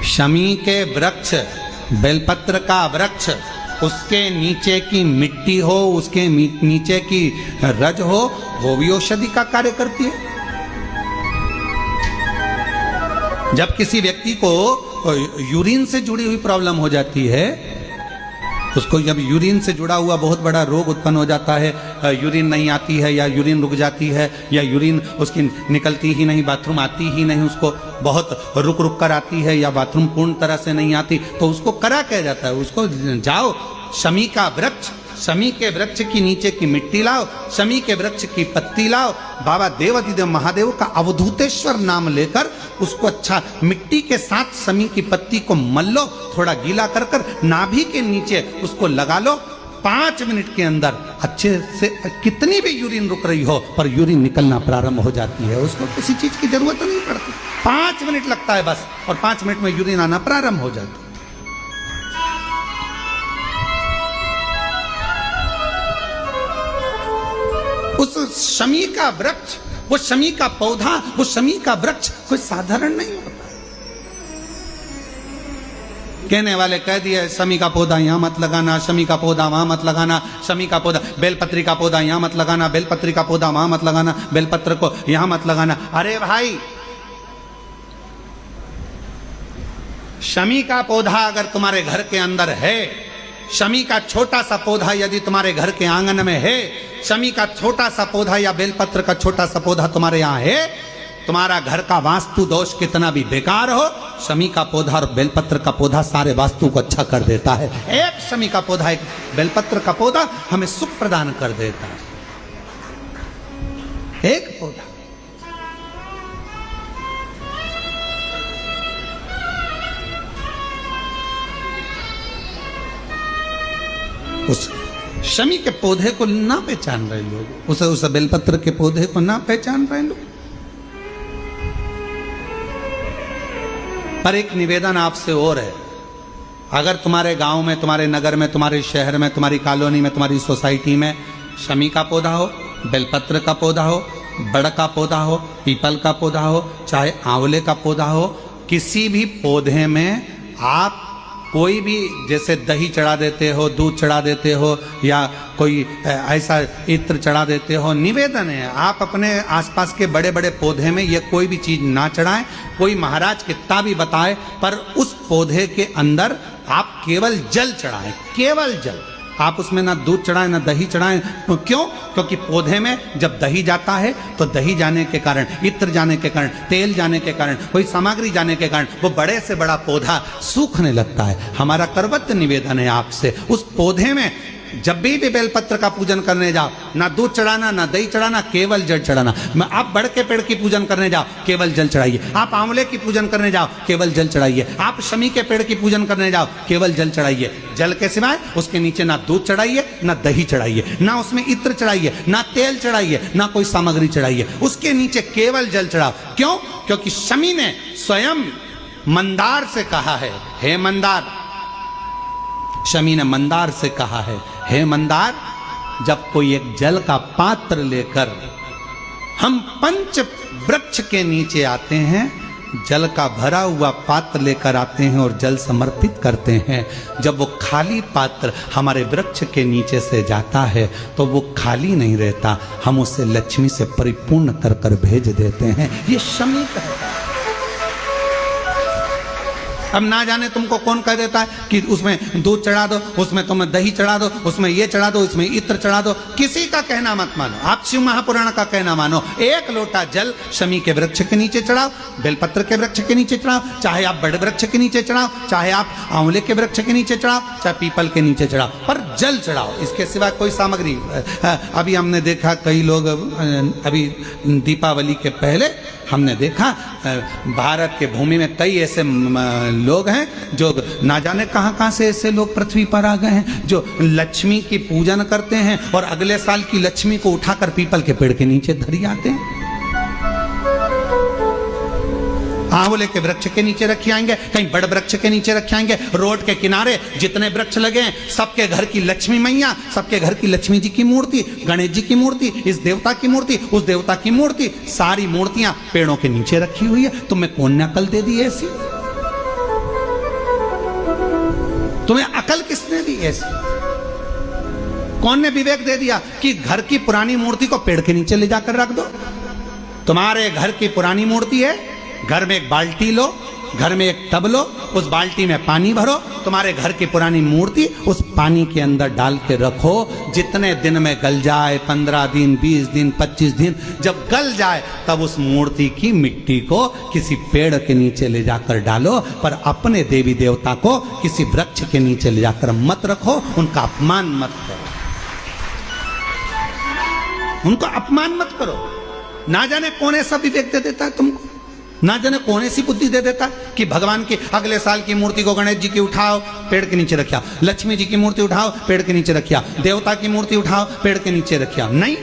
शमी के वृक्ष, बेलपत्र का वृक्ष, उसके नीचे की मिट्टी हो, उसके नीचे की रज हो, वो भी औषधि का कार्य करती है। जब किसी व्यक्ति को यूरिन से जुड़ी हुई प्रॉब्लम हो जाती है, उसको जब यूरिन से जुड़ा हुआ बहुत बड़ा रोग उत्पन्न हो जाता है, यूरिन नहीं आती है या यूरिन रुक जाती है या यूरिन उसकी निकलती ही नहीं, बाथरूम आती ही नहीं, उसको बहुत रुक रुक कर आती है या बाथरूम पूर्ण तरह से नहीं आती, तो उसको करा कहा जाता है, उसको जाओ शमी का वृक्ष, शमी के वृक्ष की नीचे की मिट्टी लाओ, शमी के वृक्ष की पत्ती लाओ, बाबा देवाधिदेव महादेव का अवधूतेश्वर नाम लेकर उसको अच्छा मिट्टी के साथ शमी की पत्ती को मल लो, थोड़ा गीला कर कर नाभि के नीचे उसको लगा लो। 5 मिनट के अंदर अच्छे से कितनी भी यूरिन रुक रही हो पर यूरिन निकलना प्रारंभ हो जाती है, उसको किसी चीज की जरूरत नहीं पड़ती। 5 मिनट लगता है बस, और 5 मिनट में यूरिन आना प्रारंभ हो जाता है। उस शमी का वृक्ष, वो शमी का पौधा, वो शमी का वृक्ष कोई साधारण नहीं होता। कहने वाले कह दिए शमी का पौधा यहां मत लगाना, शमी का पौधा वहां मत लगाना, शमी का पौधा, बेलपत्री का पौधा यहां मत लगाना, बेलपत्री का पौधा वहां मत लगाना, बेलपत्र को यहां मत लगाना। अरे भाई, शमी का पौधा अगर तुम्हारे घर के अंदर है, शमी का छोटा सा पौधा यदि तुम्हारे घर के आंगन में है, शमी का छोटा सा पौधा या बेलपत्र का छोटा सा पौधा तुम्हारे यहाँ है, तुम्हारा घर का वास्तु दोष कितना भी बेकार हो, शमी का पौधा और बेलपत्र का पौधा सारे वास्तु को अच्छा कर देता है। एक शमी का पौधा, एक बेलपत्र का पौधा हमें सुख प्रदान कर देता है। एक पौधा। उस शमी के पौधे को ना पहचान रहे लोग, उस बेलपत्र के पौधे को ना पहचान रहे लोग। पर एक निवेदन आपसे और है, अगर तुम्हारे गांव में, तुम्हारे नगर में, तुम्हारे शहर में, तुम्हारी कॉलोनी में, तुम्हारी सोसाइटी में शमी का पौधा हो, बेलपत्र का पौधा हो, बड़ का पौधा हो, पीपल का पौधा हो, चाहे आंवले का पौधा हो, किसी भी पौधे में आप कोई भी, जैसे दही चढ़ा देते हो, दूध चढ़ा देते हो या कोई ऐसा इत्र चढ़ा देते हो, निवेदन है आप अपने आसपास के बड़े बड़े पौधे में ये कोई भी चीज ना चढ़ाएं। कोई महाराज कितना भी बताए, पर उस पौधे के अंदर आप केवल जल चढ़ाएं, केवल जल। आप उसमें ना दूध चढ़ाएं ना दही चढ़ाएं। क्यों? क्योंकि पौधे में जब दही जाता है तो दही जाने के कारण, इत्र जाने के कारण, तेल जाने के कारण, कोई सामग्री जाने के कारण वो बड़े से बड़ा पौधा सूखने लगता है। हमारा करवत्य निवेदन है आपसे, उस पौधे में जब भी बेलपत्र का पूजन करने जाओ, ना दूध चढ़ाना ना दही चढ़ाना, केवल जल चढ़ाना। आप बड़ के पेड़ की पूजन करने जाओ, केवल जल चढ़ाइए। आप आंवले की पूजन करने जाओ, केवल जल चढ़ाइए। आप शमी के पेड़ की पूजन करने जाओ, केवल जल चढ़ाइए। जल के सिवाय उसके नीचे ना दूध चढ़ाइए ना दही चढ़ाइए, ना उसमें इत्र चढ़ाइए, ना तेल चढ़ाइए, ना कोई सामग्री चढ़ाइए, उसके नीचे केवल जल चढ़ाओ। क्यों? क्योंकि शमी ने स्वयं मंदार से कहा है, हे मंदार, शमी ने मंदार से कहा है, हे मंदार, जब कोई एक जल का पात्र लेकर हम पंच वृक्ष के नीचे आते हैं, जल का भरा हुआ पात्र लेकर आते हैं और जल समर्पित करते हैं, जब वो खाली पात्र हमारे वृक्ष के नीचे से जाता है तो वो खाली नहीं रहता, हम उसे लक्ष्मी से परिपूर्ण कर कर भेज देते हैं। ये शमी कहता है। अब ना जाने तुमको कौन कह देता है कि उसमें दूध चढ़ा दो, उसमें तुम्हें दही चढ़ा दो, उसमें ये चढ़ा दो, उसमें इत्र चढ़ा दो। किसी का कहना मत मानो, आप शिव महापुराण का कहना मानो। एक लोटा जल शमी के वृक्ष के नीचे चढ़ाओ, बेलपत्र के वृक्ष के नीचे चढ़ाओ, चाहे आप बड़े वृक्ष के नीचे चढ़ाओ, चाहे आप आंवले के वृक्ष के नीचे चढ़ाओ, चाहे पीपल के नीचे चढ़ाओ, पर जल चढ़ाओ। इसके सिवा कोई सामग्री। अभी हमने देखा कई लोग, अभी दीपावली के पहले हमने देखा भारत के भूमि में कई ऐसे लोग हैं जो ना जाने कहां कहां से ऐसे लोग पृथ्वी पर आ गए हैं जो लक्ष्मी की पूजन करते हैं और अगले साल की लक्ष्मी को उठाकर पीपल के पेड़ के नीचे धरी आते हैं, आंवले के वृक्ष के नीचे रखे आएंगे, कहीं बड़ वृक्ष के नीचे रखे आएंगे। रोड के किनारे जितने वृक्ष लगे हैं, सबके घर की लक्ष्मी मैया, सबके घर की लक्ष्मी जी की मूर्ति, गणेश जी की मूर्ति, इस देवता की मूर्ति, उस देवता की मूर्ति, सारी मूर्तियां पेड़ों के नीचे रखी हुई है। तुम्हें कौन ने अकल दे दी ऐसी? तुम्हें अकल किसने दी ऐसी? कौन ने विवेक दे दिया कि घर की पुरानी मूर्ति को पेड़ के नीचे ले जाकर रख दो? तुम्हारे घर की पुरानी मूर्ति है, घर में एक बाल्टी लो, घर में एक टब लो, उस बाल्टी में पानी भरो, तुम्हारे घर की पुरानी मूर्ति उस पानी के अंदर डाल के रखो। जितने दिन में गल जाए, 15 दिन, 20 दिन, 25 दिन, जब गल जाए तब उस मूर्ति की मिट्टी को किसी पेड़ के नीचे ले जाकर डालो, पर अपने देवी देवता को किसी वृक्ष के नीचे ले जाकर मत रखो, उनका अपमान मत करो, उनको अपमान मत करो। ना जाने कौन ऐसा विवेक दे देता है तुमको, ना जाने कौन ऐसी बुद्धि दे देता है कि भगवान की अगले साल की मूर्ति को गणेश जी की उठाओ, पेड़ के नीचे रखिया, लक्ष्मी जी की मूर्ति उठाओ, पेड़ के नीचे रखिया, देवता की मूर्ति उठाओ, पेड़ के नीचे रखिया। नहीं,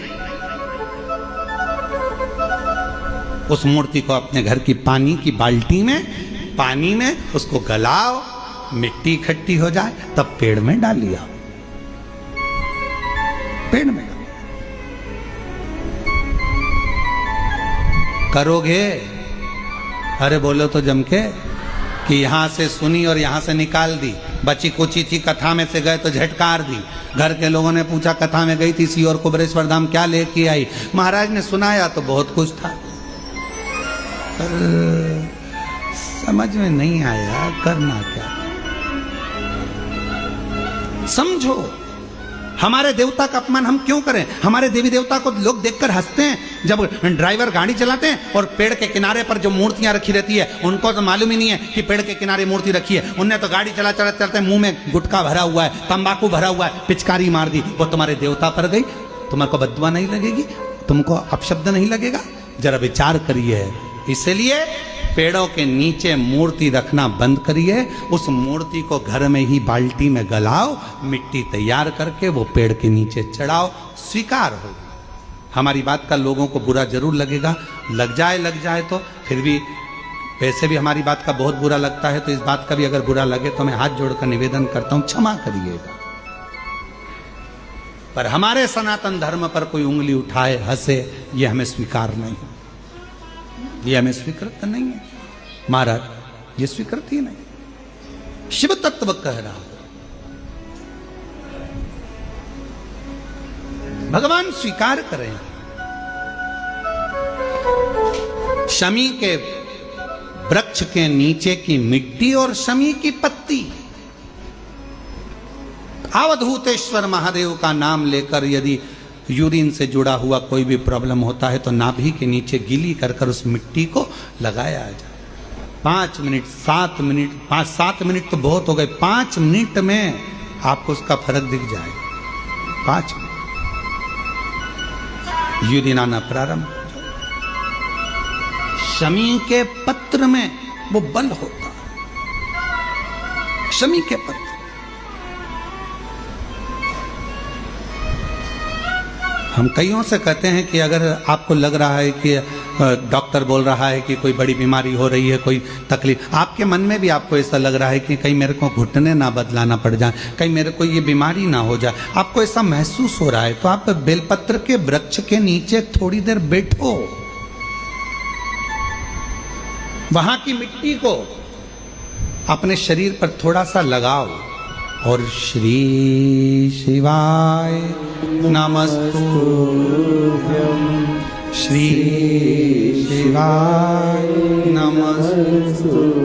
उस मूर्ति को अपने घर की पानी की बाल्टी में, पानी में उसको गलाओ, मिट्टी इकट्ठी हो जाए, तब पेड़ में डाल लिया, पेड़ में डाल। करोगे? अरे बोलो तो जम के कि यहां से सुनी और यहां से निकाल दी, बची कुची थी, कथा में से गए तो झटकार दी। घर के लोगों ने पूछा कथा में गई थी सीहोर कुबेरेश्वर धाम, क्या लेके आई? महाराज ने सुनाया तो बहुत कुछ था, पर समझ में नहीं आया करना क्या। समझो, हमारे देवता का अपमान हम क्यों करें? हमारे देवी देवता को लोग देखकर हंसते हैं। जब ड्राइवर गाड़ी चलाते हैं और पेड़ के किनारे पर जो मूर्तियां रखी रहती है, उनको तो मालूम ही नहीं है कि पेड़ के किनारे मूर्ति रखी है। उनने तो गाड़ी चलाते मुंह में गुटखा भरा हुआ है, तंबाकू भरा हुआ है, पिचकारी मार दी, वो तुम्हारे देवता पर गई। तुम्हारे बददुआ नहीं लगेगी? तुमको अपशब्द नहीं लगेगा? जरा विचार करिए। इसलिए पेड़ों के नीचे मूर्ति रखना बंद करिए, उस मूर्ति को घर में ही बाल्टी में गलाओ, मिट्टी तैयार करके वो पेड़ के नीचे चढ़ाओ, स्वीकार हो। हमारी बात का लोगों को बुरा जरूर लगेगा, लग जाए तो फिर भी, वैसे भी हमारी बात का बहुत बुरा लगता है, तो इस बात का भी अगर बुरा लगे तो मैं हाथ जोड़कर निवेदन करता हूं, क्षमा करिएगा। पर हमारे सनातन धर्म पर कोई उंगली उठाए, हंसे, ये हमें स्वीकार नहीं, ये हमें स्वीकृत नहीं है महाराज, ये स्वीकृत ही नहीं। शिव तत्व कह रहा, भगवान स्वीकार करें। शमी के वृक्ष के नीचे की मिट्टी और शमी की पत्ती, अवधूतेश्वर महादेव का नाम लेकर यदि यूरिन से जुड़ा हुआ कोई भी प्रॉब्लम होता है तो नाभि के नीचे गीली कर उस मिट्टी को लगाया जाए। 5 मिनट 7 मिनट 5-7 मिनट तो बहुत हो गए, 5 मिनट में आपको उसका फर्क दिख जाएगा। 5 मिनट यूरिन आना प्रारंभ हो जाए। शमी के पत्र में वो बल होता है, शमी के पत्र। हम कईयों से कहते हैं कि अगर आपको लग रहा है कि डॉक्टर बोल रहा है कि कोई बड़ी बीमारी हो रही है, कोई तकलीफ, आपके मन में भी आपको ऐसा लग रहा है कि कहीं मेरे को घुटने ना बदलाना पड़ जाए, कहीं मेरे को ये बीमारी ना हो जाए, आपको ऐसा महसूस हो रहा है, तो आप बेलपत्र के वृक्ष के नीचे थोड़ी देर बैठो, वहां की मिट्टी को अपने शरीर पर थोड़ा सा लगाओ और श्री शिवाय नमस्तुभ्यं, श्री शिवाय नमस्तुभ्यं,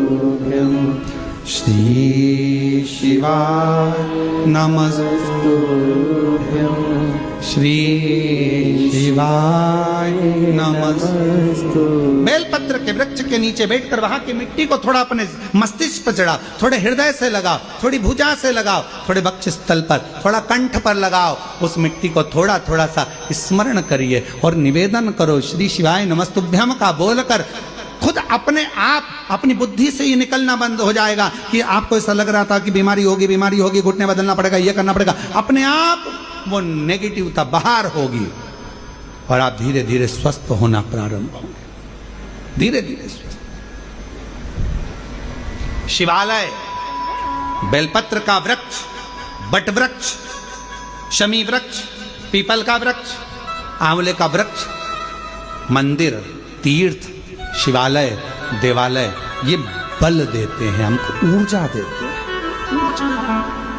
श्री शिवाय नमस्तुभ्यं, श्री शिवाय नमस्तुभ्यं। बेलपत्र के वृक्ष के नीचे बैठकर वहां की मिट्टी को थोड़ा अपने मस्तिष्क पर चढ़ाओ, थोड़े हृदय से लगाओ, थोड़ी भुजा से लगाओ, थोड़े वक्षस्थल पर, थोड़ा कंठ पर लगाओ। उस मिट्टी को थोड़ा थोड़ा सा स्मरण करिए और निवेदन करो श्री शिवाय नमस्तुभ्यम का बोलकर। खुद अपने आप अपनी बुद्धि से ये निकलना बंद हो जाएगा कि आपको ऐसा लग रहा था कि बीमारी होगी, घुटने बदलना पड़ेगा, ये करना पड़ेगा, अपने आप वो नेगेटिवता बाहर होगी और आप धीरे धीरे स्वस्थ होना प्रारंभ होंगे, धीरे धीरे स्वस्थ। शिवालय, बेलपत्र का वृक्ष, बट वृक्ष, शमी वृक्ष, पीपल का वृक्ष, आंवले का वृक्ष, मंदिर, तीर्थ, शिवालय, देवालय, ये बल देते हैं, हमको ऊर्जा देते हैं। टूट जाए